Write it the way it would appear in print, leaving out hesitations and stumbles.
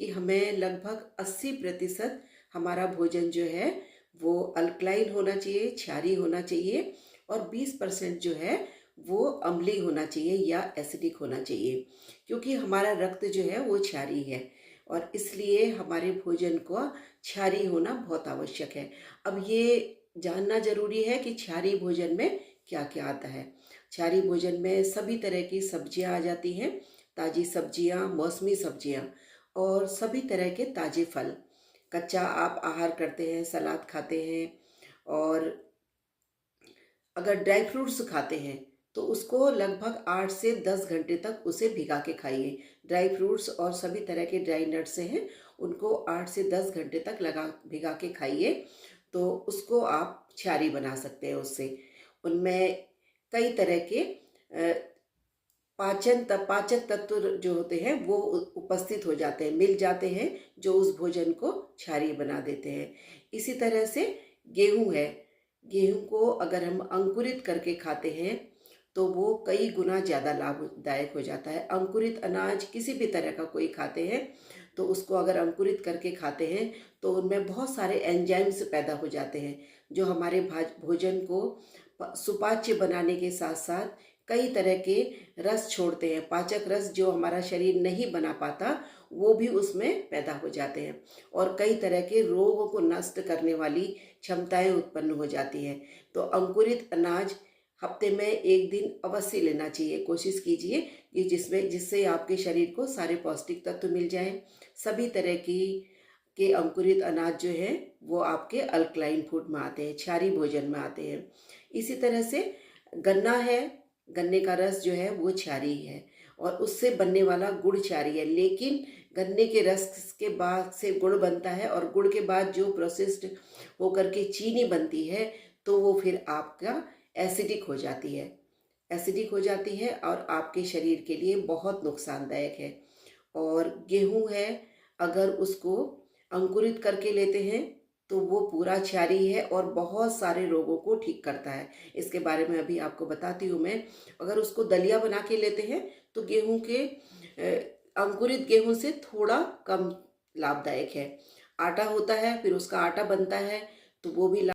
कि हमें लगभग 80% हमारा भोजन जो है वो अल्कलाइन होना चाहिए, क्षारीय होना चाहिए, और 20% जो है वो अम्लीय होना चाहिए या एसिडिक होना चाहिए, क्योंकि हमारा रक्त जो है वो क्षारीय है और इसलिए हमारे भोजन को क्षारीय होना बहुत आवश्यक है। अब ये जानना जरूरी है कि क्षारीय भोजन में क्या क्या आता है। क्षारीय भोजन में सभी तरह की सब्जियां आ जाती हैं, ताजी सब्जियां, मौसमी सब्जियां और सभी तरह के ताजे फल। कच्चा आप आहार करते हैं, सलाद खाते हैं, और अगर ड्राई फ्रूट्स खाते हैं तो उसको लगभग 8 से 10 घंटे तक उसे भिगा के खाइए। ड्राई फ्रूट्स और सभी तरह के ड्राई नट्स हैं, उनको 8 से 10 घंटे तक भिगा के खाइए, तो उसको आप क्षारीय बना सकते हैं उससे। उनमें कई तरह के पाचक तत्व जो होते हैं वो उपस्थित हो जाते हैं, मिल जाते हैं, जो उस भोजन को क्षारीय बना देते हैं। इसी तरह से गेहूं है। गेहूं को अगर हम अंकुरित करके खाते हैं तो वो कई गुना ज़्यादा लाभदायक हो जाता है। अंकुरित अनाज किसी भी तरह का कोई खाते हैं तो उसको अगर अंकुरित करके खाते हैं तो उनमें बहुत सारे एंजाइम्स पैदा हो जाते हैं, जो हमारे भोजन को सुपाच्य बनाने के साथ साथ कई तरह के रस छोड़ते हैं। पाचक रस जो हमारा शरीर नहीं बना पाता वो भी उसमें पैदा हो जाते हैं और कई तरह के रोगों को नष्ट करने वाली क्षमताएं उत्पन्न हो जाती हैं। तो अंकुरित अनाज हफ्ते में 1 दिन अवश्य लेना चाहिए। कोशिश कीजिए कि जिससे आपके शरीर को सारे पौष्टिक तत्व मिल जाएं। सभी तरह की के अंकुरित अनाज जो है वो आपके अल्कलाइन फूड में आते हैं, क्षारीय भोजन में आते हैं। इसी तरह से गन्ना है। गन्ने का रस जो है वो क्षारीय है और उससे बनने वाला गुड़ क्षारीय है, लेकिन गन्ने के रस के बाद से गुड़ बनता है और गुड़ के बाद जो प्रोसेस्ड होकर के चीनी बनती है तो वो फिर आपका एसिडिक हो जाती है। एसिडिक हो जाती है और आपके शरीर के लिए बहुत नुकसानदायक है। और गेहूं है, अगर उसको अंकुरित करके लेते हैं तो वो पूरा क्षारीय है और बहुत सारे रोगों को ठीक करता है। इसके बारे में अभी आपको बताती हूँ मैं। अगर उसको दलिया बना के लेते हैं तो गेहूं के अंकुरित गेहूं से थोड़ा कम लाभदायक है। आटा होता है, फिर उसका आटा बनता है तो वो भी